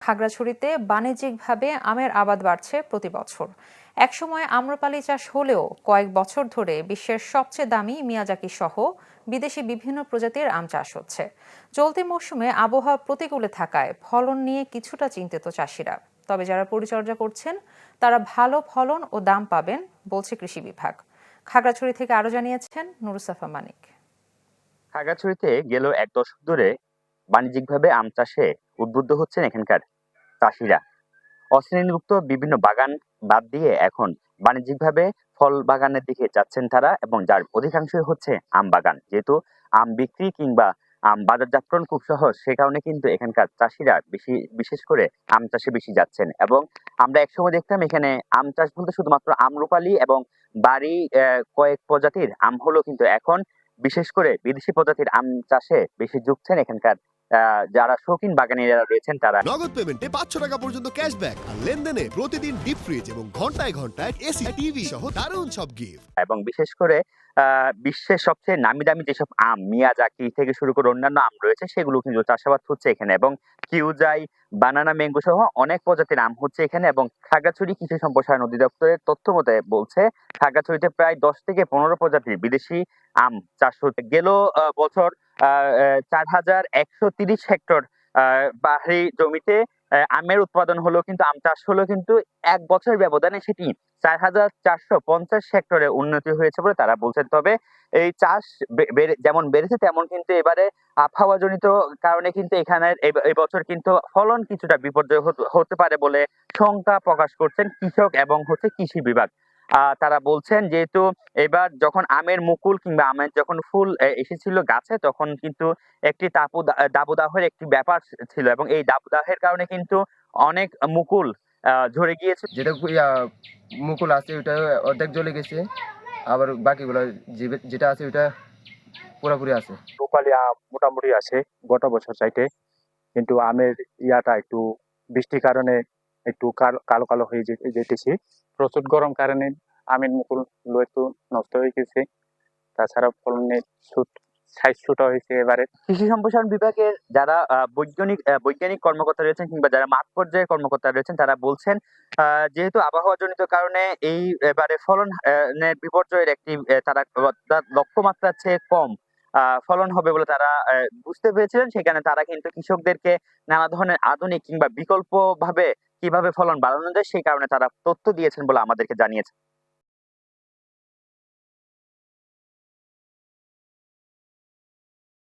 খাগড়াছড়িতে বাণিজ্যিকভাবে আমের আবাদ বাড়ছে প্রতি বছর। একসময় আম্রপালি চাষ হলেও কয়েক বছর ধরে বিশ্বের সবচেয়ে দামি মিয়াজাকি সহ বিদেশি বিভিন্ন প্রজাতির আম চাষ হচ্ছে। চলতি মৌসুমে আবহাওয়া প্রতিকূলে থাকায় ফলন নিয়ে কিছুটা চিন্তিত চাষিরা। তবে যারা পরিচর্যা করছেন তারা ভালো ফলন ও দাম পাবেন বলছে কৃষি বিভাগ। খাগড়াছড়ি থেকে আরো জানিয়েছেন নুরুসাফা মানিক। খাগড়াছড়িতে গেল এক দশক ধরে বাণিজ্যিকভাবে আম চাষে উদ্বুদ্ধ হচ্ছেন এখানকার চাষিরা। অশ্রেণীভুক্ত বিভিন্ন বাগান বাদ দিয়ে এখন বাণিজ্যিকভাবে ফল বাগানের দিকে যাচ্ছেন তারা, এবং যার অধিকাংশই হচ্ছে আম বাগান। যেহেতু আম বিক্রি কিংবা আম বাজারজাতকরণ খুব সহজ, সে কারণে কিন্তু এখানকার চাষিরা বিশেষ করে আম চাষে বেশি যাচ্ছেন। এবং আমরা একসময় দেখতাম এখানে আম চাষ বলতে শুধুমাত্র আম্রপালি এবং বাড়ি কয়েক প্রজাতির আম হলো, কিন্তু এখন বিশেষ করে বিদেশি প্রজাতির আম চাষে বেশি ঝুঁকছেন এখানকার যারা শৌখিন বাগানীরা রয়েছেন তারা। নগদ পেমেন্টে 500 টাকা পর্যন্ত ক্যাশব্যাক আর লেনদেনে প্রতিদিন ডিপ ফ্রিজ এবং ঘন্টায় ঘন্টায় এসি টিভি সহ দারুণ সব গিফট। এবং বিশেষ করে বিশ্বের সবচেয়ে নামি দামি যেসব আম মিয়াজাকি থেকে শুরু করে অন্যান্য আম রয়েছে সেগুলো কিন্তু চাষাবাদ হচ্ছে এখানে, এবং কিউজাই, বানানা, ম্যাঙ্গো সহ অনেক প্রজাতির আম হচ্ছে এখানে। এবং খাগড়াছড়ি কৃষি সম্প্রসারণ অধিদপ্তরের তথ্য মতে বলছে খাগড়াছড়িতে প্রায় 10 থেকে 15 প্রজাতির বিদেশি আম চাষ হচ্ছে। গেল বছর 4130 হেক্টর পাহাড়ি জমিতে আমের উৎপাদন হলো, কিন্তু আম চাষ হলো, কিন্তু এক বছরের ব্যবধানে সেটি 4450 হেক্টরে উন্নতি হয়েছে বলে তারা বলছেন। তবে এই চাষ যেমন বেড়েছে তেমন কিন্তু এবারে আবহাওয়াজনিত কারণে কিন্তু এখানে এই বছর কিন্তু ফলন কিছুটা বিপর্যয় হতে পারে বলে শঙ্কা প্রকাশ করছেন কৃষক এবং কৃষি বিভাগ। তারা বলছেন যেহেতু এবার যখন আমের মুকুল কিংবা আমের যখন ফুল এসেছিল গাছে, তখন কিন্তু একটি দাবদাহের একটি ব্যাপার ছিল, এবং এই দাবদাহের কারণে কিন্তু অনেক মুকুল ঝরে গিয়েছে। যেটা মুকুল আছে ওটা অর্ধেক জ্বলে গেছে, আবার বাকিগুলো যেটা আছে ওটা পুরোপুরি আছে। রূপালি আম মোটামুটি আছে গত বছর চাইতে, কিন্তু আমের ইয়াটা একটু বৃষ্টির কারণে একটু কালো কালো হয়ে যেতেছে। প্রচুর গরম কারণে আমের মুকুল একটু নষ্ট হয়ে গেছে। তাছাড়া ফলনের সাইজ ছোট হয়েছে এবারে। কৃষি সম্প্রসারণ বিভাগের যারা বৈজ্ঞানিক কর্মকর্তা রয়েছেন কিংবা যারা মাঠ পর্যায়ের কর্মকর্তা রয়েছেন তারা বলছেন যেহেতু আবহাওয়াজনিত কারণে এই এবারে ফলনের বিপর্যয়ের একটি তারা লক্ষ্যমাত্রার চেয়ে কম ফলন হবে বলে তারা বুঝতে পেরেছিলেন। সেখানে তারা কিন্তু কৃষকদেরকে নানা ধরনের আধুনিক কিংবা বিকল্প ভাবে কিভাবে ফলন বাড়ানো যায় সেই কারণে তারা তথ্য দিয়েছেন বলে আমাদেরকে জানিয়েছে।